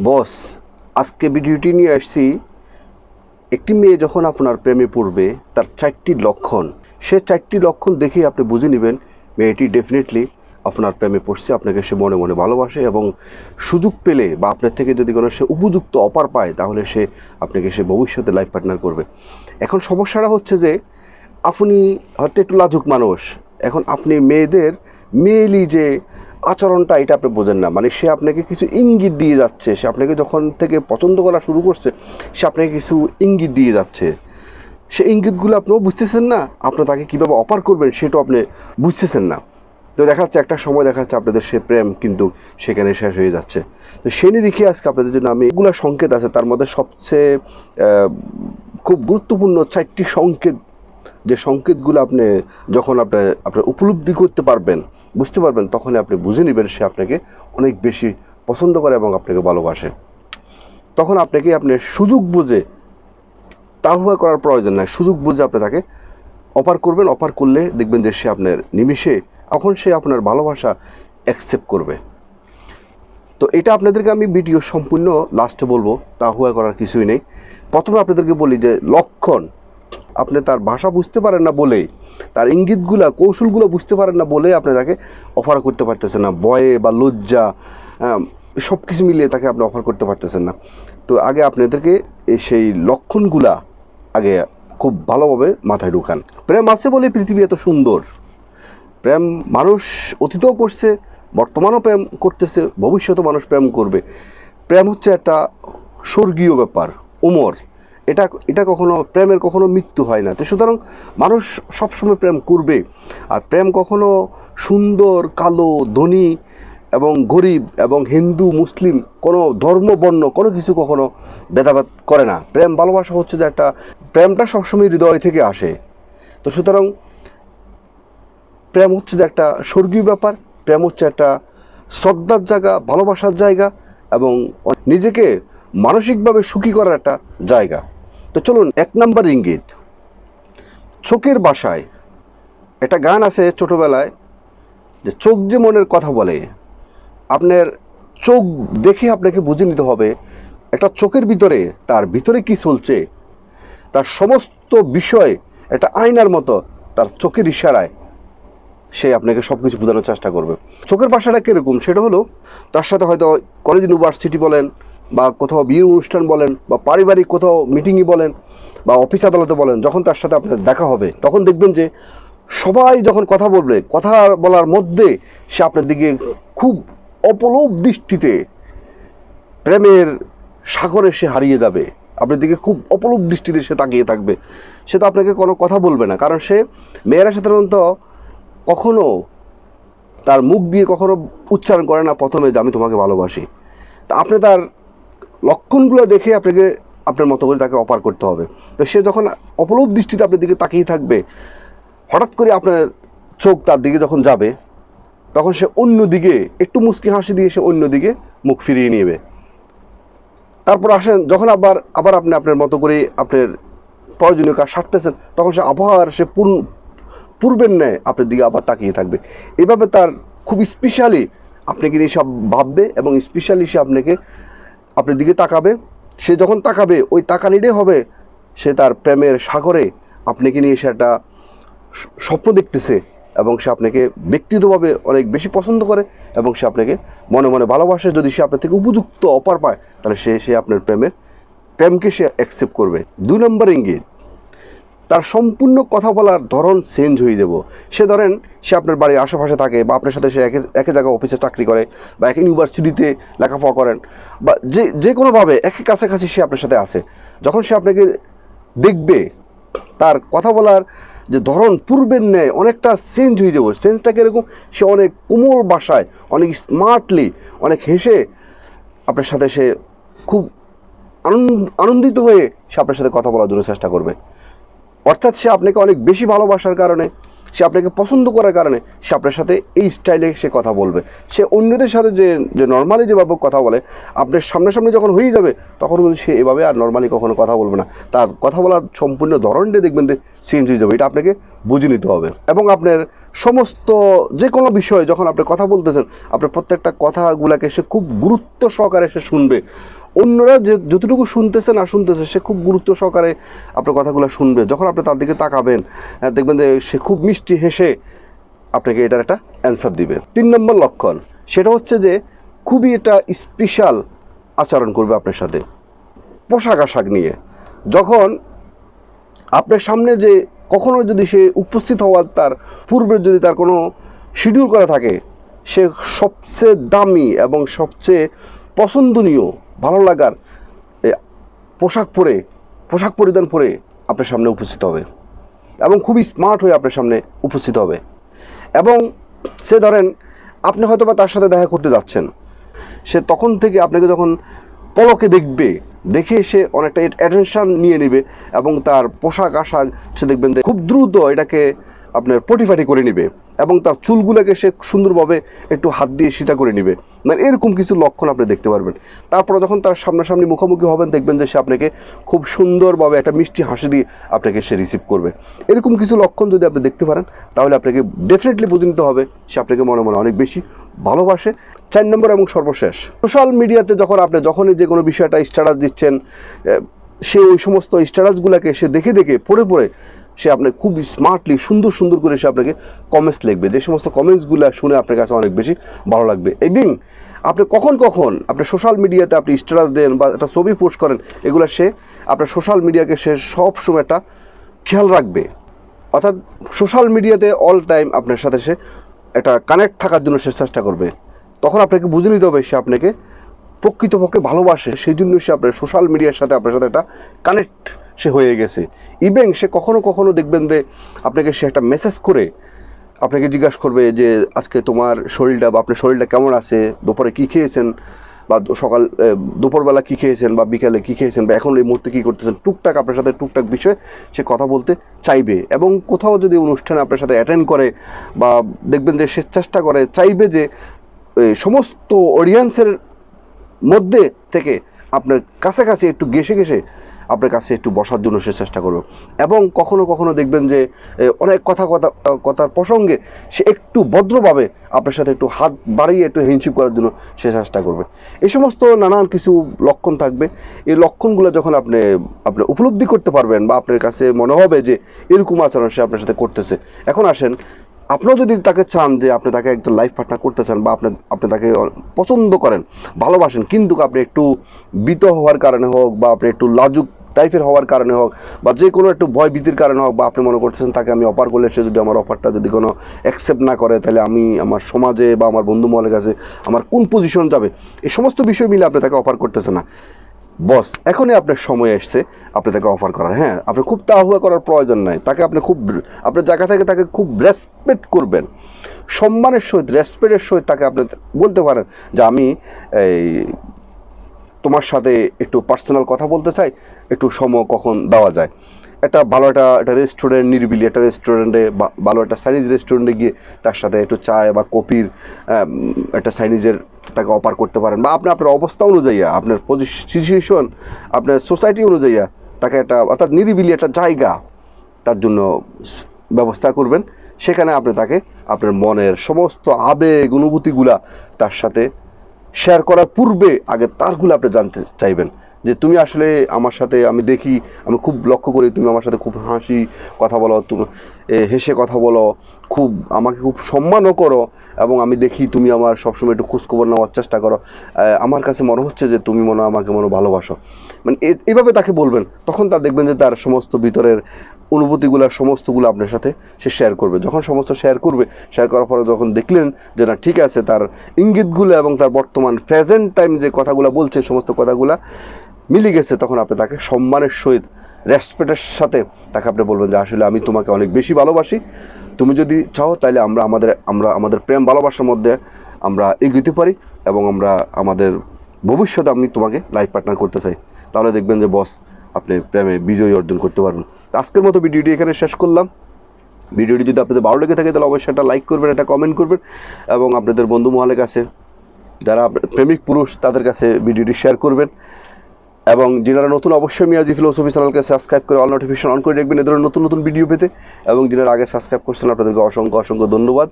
বস, আজকে ভিডিওটি নিয়ে আসছি। একটি মেয়ে যখন আপনার প্রেমে পড়বে তার 4টি লক্ষণ, সে 4টি লক্ষণ দেখেই আপনি বুঝে নেবেন মেয়েটি ডেফিনেটলি আপনার প্রেমে পড়ছে, আপনাকে সে মনে মনে ভালোবাসে এবং সুযোগ পেলে বা আপনার থেকে যদি কোনো সে উপযুক্ত অফার পায় তাহলে সে আপনাকে সে ভবিষ্যতে লাইফ পার্টনার করবে। এখন সমস্যাটা হচ্ছে যে আপনি হয়তো একটু লাজুক মানুষ, এখন আপনি মেয়েদের মেয়েলি যে আচরণটা এটা আপনি বোঝেন না। মানে সে আপনাকে কিছু ইঙ্গিত দিয়ে যাচ্ছে, সে আপনাকে যখন থেকে পছন্দ করা শুরু করছে সে আপনাকে কিছু ইঙ্গিত দিয়ে যাচ্ছে, সে ইঙ্গিতগুলো আপনিও বুঝতেছেন না, আপনি তাকে কীভাবে অফার করবেন সেটাও আপনি বুঝতেছেন না। তো দেখা যাচ্ছে একটা সময় দেখা যাচ্ছে আপনাদের সে প্রেম কিন্তু সেখানে শেষ হয়ে যাচ্ছে। তো সে নিরিখে আজকে আপনাদের জন্য আমি এগুলো সংকেত আছে, তার মধ্যে সবচেয়ে খুব গুরুত্বপূর্ণ 4টি সংকেত, যে সংকেতগুলো আপনি যখন আপনার উপলব্ধি করতে পারবেন, বুঝতে পারবেন, তখনই আপনি বুঝে নেবেন সে আপনাকে অনেক বেশি পছন্দ করে এবং আপনাকে ভালোবাসে। তখন আপনাকে আপনি সুযোগ বুঝে, তাড়াহুড়া করার প্রয়োজন নাই, সুযোগ বুঝে আপনি তাকে অফার করবেন। অফার করলে দেখবেন যে সে আপনার নিমিষে তখন সে আপনার ভালোবাসা অ্যাকসেপ্ট করবে। তো এটা আপনাদেরকে আমি ভিডিও সম্পূর্ণ লাস্টে বলবো, তাড়াহুড়া করার কিছুই নেই। প্রথমে আপনাদেরকে বলি যে লক্ষণ, আপনি তার ভাষা বুঝতে পারেন না বলেই, তার ইঙ্গিতগুলো কৌশলগুলো বুঝতে পারেন না বলে আপনি তাকে অফার করতে পারতেছেন না, ভয়ে বা লজ্জা সব কিছু মিলিয়ে তাকে আপনি অফার করতে পারতেছেন না। তো আগে আপনাদেরকে সেই লক্ষণগুলা আগে খুব ভালোভাবে মাথায় ঢুকান। প্রেম আছে বলে পৃথিবী এত সুন্দর। প্রেম মানুষ অতীতেও করছে, বর্তমানও প্রেম করতেছে, ভবিষ্যতে মানুষ প্রেম করবে। প্রেম হচ্ছে একটা স্বর্গীয় ব্যাপার, ওমর। এটা কখনো প্রেমের কখনো মৃত্যু হয় না। তো সুতরাং মানুষ সবসময় প্রেম করবে। আর প্রেম কখনো সুন্দর, কালো, ধনী এবং গরিব এবং হিন্দু মুসলিম কোনো ধর্ম বর্ণ কোনো কিছু কখনো ভেদাভেদ করে না। প্রেম ভালোবাসা হচ্ছে যে একটা, প্রেমটা সবসময় হৃদয় থেকে আসে। তো সুতরাং প্রেম হচ্ছে যে একটা স্বর্গীয় ব্যাপার, প্রেম হচ্ছে একটা শ্রদ্ধার জায়গা, ভালোবাসার জায়গা এবং নিজেকে মানসিকভাবে সুখী করার একটা জায়গা। তো চলুন 1 নম্বর ইঙ্গিত, চোখের ভাষায়। একটা গান আছে ছোটোবেলায় যে চোখ যে মনের কথা বলে। আপনার চোখ দেখে আপনাকে বুঝে নিতে হবে একটা চোখের ভিতরে, তার ভিতরে কি চলছে, তার সমস্ত বিষয় একটা আয়নার মতো তার চোখের ইশারায় সে আপনাকে সব কিছু বোঝানোর চেষ্টা করবে। চোখের ভাষাটা কীরকম সেটা হলো, তার সাথে হয়তো কলেজ ইউনিভার্সিটি বলেন বা কোথাও বিয়ের অনুষ্ঠান বলেন বা পারিবারিক কোথাও মিটিংই বলেন বা অফিস আদালতে বলেন, যখন তার সাথে আপনার দেখা হবে তখন দেখবেন যে সবাই যখন কথা বলবে, কথা বলার মধ্যে সে আপনার দিকে খুব অপলোপ দৃষ্টিতে, প্রেমের সাগরে সে হারিয়ে যাবে, আপনার দিকে খুব অপলোপ দৃষ্টিতে সে তাকিয়ে থাকবে। সে তো আপনাকে কোনো কথা বলবে না, কারণ সে, মেয়েরা সাধারণত কখনো তার মুখ দিয়ে কখনো উচ্চারণ করে না প্রথমে যে আমি তোমাকে ভালোবাসি। তা আপনি তার লক্ষণগুলো দেখে আপনাকে আপনার মতো করে তাকে অফার করতে হবে। তো সে যখন অপলোপ দৃষ্টিতে আপনার দিকে তাকিয়ে থাকবে, হঠাৎ করে আপনার চোখ তার দিকে যখন যাবে তখন সে অন্য দিকে একটু মুচকি হাসি দিয়ে সে অন্য দিকে মুখ ফিরিয়ে নেবে। তারপর আসেন যখন আবার আপনি আপনার মতো করে আপনার প্রয়োজনীয় কাজ সারতেছেন, তখন সে আবার সে পূর্বের ন্যায় আপনার দিকে আবার তাকিয়ে থাকবে। এভাবে তার খুব স্পেশালি আপনাকে নিয়ে সব ভাববে এবং স্পেশালি সে আপনার দিকে তাকাবে। সে যখন তাকাবে ওই তাকানিটাই হবে সে তার প্রেমের সাগরে আপনাকে নিয়ে সে একটা স্বপ্ন দেখতেছে এবং সে আপনাকে ব্যক্তিগতভাবে অনেক বেশি পছন্দ করে এবং সে আপনাকে মনে মনে ভালোবাসে। যদি সে আপনার থেকে উপযুক্ত অফার পায় তাহলে সে আপনার প্রেমকে সে অ্যাকসেপ্ট করবে। 2 নম্বর ইঙ্গিত, তার সম্পূর্ণ কথা বলার ধরন চেঞ্জ হয়ে যাব। সে ধরেন সে আপনার বাড়ির আশেপাশে থাকে বা আপনার সাথে সে একই জায়গায় অফিসে চাকরি করে বা একই ইউনিভার্সিটিতে লেখাপড়া করেন বা যে কোনোভাবে একই কাছাকাছি সে আপনার সাথে আসে, যখন সে আপনাকে দেখবে তার কথা বলার যে ধরন পূর্বের ন্যায় অনেকটা চেঞ্জ হয়ে যাবে। চেঞ্জটা কীরকম, সে অনেক কোমল ভাষায়, অনেক স্মার্টলি, অনেক হেসে আপনার সাথে সে খুব আনন্দিত হয়ে সে আপনার সাথে কথা বলার জন্য চেষ্টা করবে। অর্থাৎ সে আপনাকে অনেক বেশি ভালোবাসার কারণে সে আপনাকে পছন্দ করার কারণে সে আপনার সাথে এই স্টাইলে সে কথা বলবে। সে অন্যদের সাথে যে নর্মালি যেভাবে কথা বলে, আপনার সামনাসামনি যখন হয়ে যাবে তখন কিন্তু সে এভাবে আর নর্মালি কখনো কথা বলবে না। তার কথা বলার সম্পূর্ণ ধরনটা দেখবেন যে চেঞ্জ হয়ে যাবে। এটা আপনাকে বুঝে নিতে হবে। এবং আপনার সমস্ত যে কোনো বিষয়ে যখন আপনি কথা বলতেছেন, আপনার প্রত্যেকটা কথাগুলোকে সে খুব গুরুত্ব সহকারে সে শুনবে। অন্যরা যে যতটুকু শুনতেছে না শুনতেছে, সে খুব গুরুত্ব সহকারে আপনার কথাগুলো শুনবে। যখন আপনি তার দিকে তাকাবেন, দেখবেন যে সে খুব মিষ্টি হেসে আপনাকে এটার একটা অ্যান্সার দিবে। 3 নম্বর লক্ষণ, সেটা হচ্ছে যে খুবই এটা স্পেশাল আচরণ করবে আপনার সাথে পোশাক আশাক নিয়ে। যখন আপনার সামনে যে কখনো যদি সে উপস্থিত হওয়ার তার পূর্বে যদি তার কোনো শিডিউল করা থাকে, সে সবচেয়ে দামি এবং সবচেয়ে পছন্দনীয় ভালো লাগার পোশাক পরিধান করে আপনার সামনে উপস্থিত হবে এবং খুবই স্মার্ট হয়ে আপনার সামনে উপস্থিত হবে। এবং সে ধরেন আপনি হয়তো বা তার সাথে দেখা করতে যাচ্ছেন, সে তখন থেকে আপনাকে যখন পলকে দেখে সে অনেকটা অ্যাটেনশন নিয়ে নেবে এবং তার পোশাক আশাক সে দেখবেন যে খুব দ্রুত এটাকে আপনার পটিফাটি করে নেবে এবং তার চুলগুলোকে সে সুন্দরভাবে একটু হাত দিয়ে সিধা করে নেবে। মানে এরকম কিছু লক্ষণ আপনি দেখতে পারবেন। তারপরে যখন তার সামনাসামনি মুখোমুখি হবেন, দেখবেন যে সে আপনাকে খুব সুন্দরভাবে একটা মিষ্টি হাসি দিয়ে আপনাকে সে রিসিভ করবে। এরকম কিছু লক্ষণ যদি আপনি দেখতে পারেন, তাহলে আপনাকে ডেফিনেটলি বুঝে নিতে হবে সে আপনাকে মনে মনে অনেক বেশি ভালোবাসে। 4 নম্বর এবং সর্বশেষ, সোশ্যাল মিডিয়াতে যখনই যে কোনো বিষয়টা স্ট্যাটাস দিচ্ছেন, সে ওই সমস্ত স্ট্যাটাসগুলোকে সে দেখে পড়ে সে আপনাকে খুব স্মার্টলি সুন্দর করে সে আপনাকে কমেন্টস লিখবে। যে সমস্ত কমেন্টসগুলো শুনে আপনার কাছে অনেক বেশি ভালো লাগবে। এবং আপনি কখন আপনি সোশ্যাল মিডিয়াতে আপনি স্ট্যাটাস দেন বা একটা ছবি পোস্ট করেন, এগুলো সে আপনার সোশ্যাল মিডিয়াকে সে সবসময় একটা খেয়াল রাখবে। অর্থাৎ সোশ্যাল মিডিয়াতে অল টাইম আপনার সাথে সে একটা কানেক্ট থাকার জন্য সে চেষ্টা করবে। তখন আপনাকে বুঝে নিতে হবে সে আপনাকে প্রকৃতপক্ষে ভালোবাসে, সেই জন্য সে আপনার সোশ্যাল মিডিয়ার সাথে আপনার সাথে একটা কানেক্ট সে হয়ে গেছে। ইভেন সে কখনো দেখবেন যে আপনাকে সে একটা মেসেজ করে আপনাকে জিজ্ঞাসা করবে যে আজকে তোমার শরীরটা বা আপনার শরীরটা কেমন আছে, দুপুরে কী খেয়েছেন, বা দুপুরবেলা কী খেয়েছেন, বা বিকালে কী খেয়েছেন, বা এখন এই মুহূর্তে কী করতেছেন, টুকটাক আপনার সাথে টুকটাক বিষয়ে সে কথা বলতে চাইবে। এবং কোথাও যদি অনুষ্ঠানে আপনার সাথে অ্যাটেন্ড করে বা দেখবেন যে সে চেষ্টা করে চাইবে যে সমস্ত অডিয়েন্সের মধ্যে থেকে আপনার কাছাকাছি একটু ঘেসে আপনার কাছে একটু বসার জন্য সে চেষ্টা করবে। এবং কখনো দেখবেন যে অনেক কথার প্রসঙ্গে সে একটু ভদ্রভাবে আপনার সাথে একটু হাত বাড়িয়ে একটু হ্যান্ডশেক করার জন্য সে চেষ্টা করবে। এই সমস্ত নানান কিছু লক্ষণ থাকবে। এই লক্ষণগুলো যখন আপনি উপলব্ধি করতে পারবেন বা আপনার কাছে মনে হবে যে এরকম আচরণ সে আপনার সাথে করতেছে, এখন আসেন আপনিও যদি তাকে চান যে আপনি তাকে একজন লাইফ পার্টনার করতে চান বা আপনি তাকে পছন্দ করেন, ভালোবাসেন, কিন্তু আপনি একটু ভীত হওয়ার কারণে হোক বা আপনি একটু লাজুক টাইপের হওয়ার কারণে হোক বা যে কোনো একটু ভয় ভীতির কারণে হোক, বা আপনি মনে করছেন তাকে আমি অফার করলে সে যদি আমার অফারটা যদি কোনো অ্যাকসেপ্ট না করে, তাহলে আমি আমার সমাজে বা আমার বন্ধু মহলের কাছে আমার কোন পজিশন যাবে, এই সমস্ত বিষয় মিলে আপনি তাকে অফার করতেছেন না। বস, এখনই আপনার সময় এসছে আপনি তাকে অফার করার। হ্যাঁ, আপনি খুব তাড়াহুড়া করার প্রয়োজন নাই। তাকে আপনি আপনার জায়গা থেকে তাকে খুব রেসপেক্ট করবেন, সম্মানের সহিত রেসপেক্টের সহিত তাকে আপনি বলতে পারেন যে আমি তোমার সাথে একটু পার্সোনাল কথা বলতে চাই, একটু সময় কখন দেওয়া যায়। ভালো একটা রেস্টুরেন্ট, নিরিবিলি একটা রেস্টুরেন্টে, ভালো একটা চাইনিজ রেস্টুরেন্টে গিয়ে তার সাথে একটু চায় বা কফির একটা চাইনিজের তাকে অফার করতে পারেন। বা আপনার অবস্থা অনুযায়ী, আপনার সিচুয়েশন, আপনার সোসাইটি অনুযায়ী তাকে অর্থাৎ নিরিবিলি একটা জায়গা তার জন্য ব্যবস্থা করবেন। সেখানে আপনি তাকে আপনার মনের সমস্ত আবেগ অনুভূতিগুলা তার সাথে শেয়ার করার পূর্বে আগে তারগুলো আপনি জানতে চাইবেন যে তুমি আসলে আমার সাথে, আমি দেখি, আমি খুব লক্ষ্য করি তুমি আমার সাথে খুব হাসি কথা বলো, তুমি হেসে কথা বলো, আমাকে খুব সম্মানও করো, এবং আমি দেখি তুমি আমার সবসময় একটু খোঁজখবর নেওয়ার চেষ্টা করো। আমার কাছে মনে হচ্ছে যে তুমি আমাকে ভালোবাসো। মানে এইভাবে তাকে বলবেন, তখন তার দেখবেন যে তার সমস্ত ভিতরের অনুভূতিগুলো সমস্তগুলো আপনার সাথে সে শেয়ার করবে। যখন সমস্ত শেয়ার করার পরে যখন দেখলেন যে না ঠিক আছে, তার ইঙ্গিতগুলো এবং তার বর্তমান প্রেজেন্ট টাইম যে কথাগুলো বলছে সমস্ত কথাগুলো মিলে গেছে, তখন আপনি তাকে সম্মানের সহিত রেসপেক্টের সাথে তাকে আপনি বলবেন যে আসলে আমি তোমাকে অনেক বেশি ভালোবাসি, তুমি যদি চাও তাহলে আমরা আমাদের প্রেম ভালোবাসার মধ্যে আমরা এগোতে পারি এবং আমাদের ভবিষ্যতে আমি তোমাকে লাইফ পার্টনার করতে চাই। তাহলে দেখবেন যে বস আপনি প্রেমে বিজয়ী অর্জন করতে পারবেন। আজকের মতো ভিডিওটি এখানে শেষ করলাম। ভিডিওটি যদি আপনাদের ভালো লেগে থাকে তাহলে অবশ্যই একটা লাইক করবেন, একটা কমেন্ট করবেন এবং আপনাদের বন্ধু মহলের কাছে যারা প্রেমিক পুরুষ তাদের কাছে ভিডিওটি শেয়ার করবেন। এবং যারা নতুন অবশ্যই মিয়াজি ফিলোসফি চ্যানেলকে সাবস্ক্রাইব করে অল নোটিফিকেশন অন করে রাখবেন এ ধরনের নতুন নতুন ভিডিও পেতে। এবং যারা আগে সাবস্ক্রাইব করছেন আপনাদেরকে অসংখ্য ধন্যবাদ।